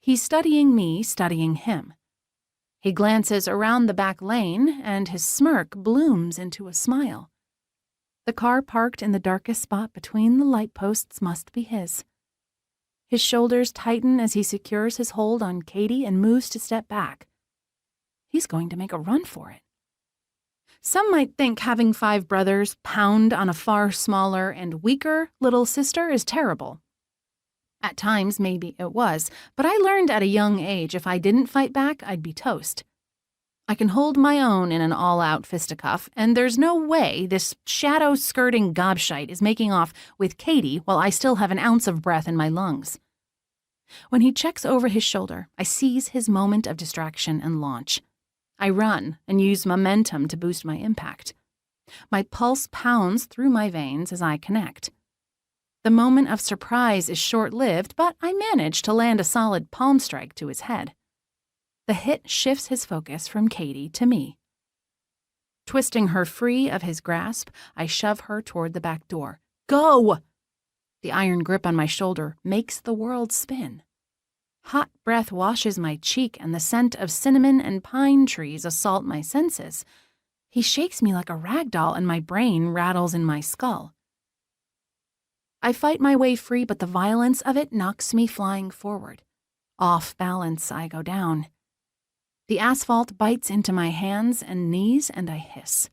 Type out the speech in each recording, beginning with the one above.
He's studying me, studying him. He glances around the back lane, and his smirk blooms into a smile. The car parked in the darkest spot between the light posts must be his. His shoulders tighten as he secures his hold on Katie and moves to step back. He's going to make a run for it. Some might think having 5 brothers pound on a far smaller and weaker little sister is terrible. At times, maybe it was, but I learned at a young age if I didn't fight back, I'd be toast. I can hold my own in an all-out fisticuff, and there's no way this shadow-skirting gobshite is making off with Katie while I still have an ounce of breath in my lungs. When he checks over his shoulder, I seize his moment of distraction and launch. I run and use momentum to boost my impact. My pulse pounds through my veins as I connect. The moment of surprise is short-lived, but I manage to land a solid palm strike to his head. The hit shifts his focus from Katie to me. Twisting her free of his grasp, I shove her toward the back door. Go! The iron grip on my shoulder makes the world spin. Hot breath washes my cheek, and the scent of cinnamon and pine trees assault my senses. He shakes me like a rag doll, and my brain rattles in my skull. I fight my way free, but the violence of it knocks me flying forward. Off balance, I go down. The asphalt bites into my hands and knees, and I hiss.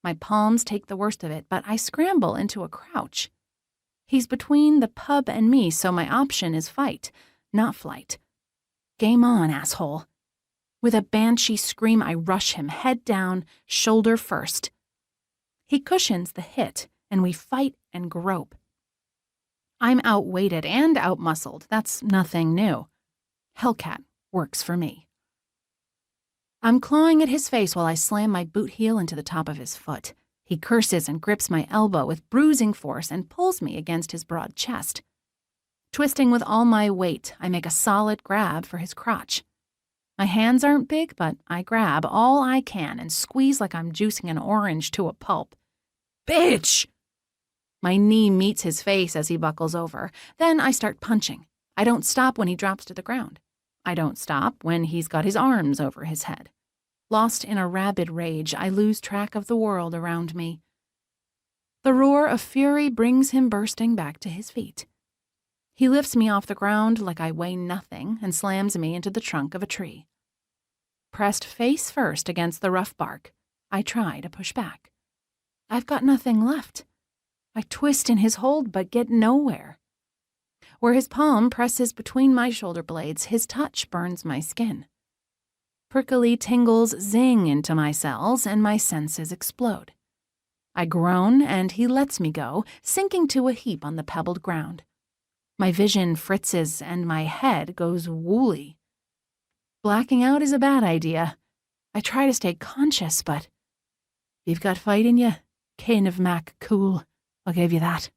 My palms take the worst of it, but I scramble into a crouch. He's between the pub and me, so my option is fight, not flight. Game on, asshole. With a banshee scream, I rush him, head down, shoulder first. He cushions the hit, and we fight and grope. I'm outweighted and outmuscled. That's nothing new. Hellcat works for me. I'm clawing at his face while I slam my boot heel into the top of his foot. He curses and grips my elbow with bruising force and pulls me against his broad chest. Twisting with all my weight, I make a solid grab for his crotch. My hands aren't big, but I grab all I can and squeeze like I'm juicing an orange to a pulp. Bitch! My knee meets his face as he buckles over. Then I start punching. I don't stop when he drops to the ground. I don't stop when he's got his arms over his head. Lost in a rabid rage, I lose track of the world around me. The roar of fury brings him bursting back to his feet. He lifts me off the ground like I weigh nothing and slams me into the trunk of a tree. Pressed face first against the rough bark, I try to push back. I've got nothing left. I twist in his hold but get nowhere. Where his palm presses between my shoulder blades, his touch burns my skin. Prickly tingles zing into my cells and my senses explode. I groan and he lets me go, sinking to a heap on the pebbled ground. My vision fritzes and my head goes woolly. Blacking out is a bad idea. I try to stay conscious, but you've got fight in you, King of Mac Cool. I'll give you that.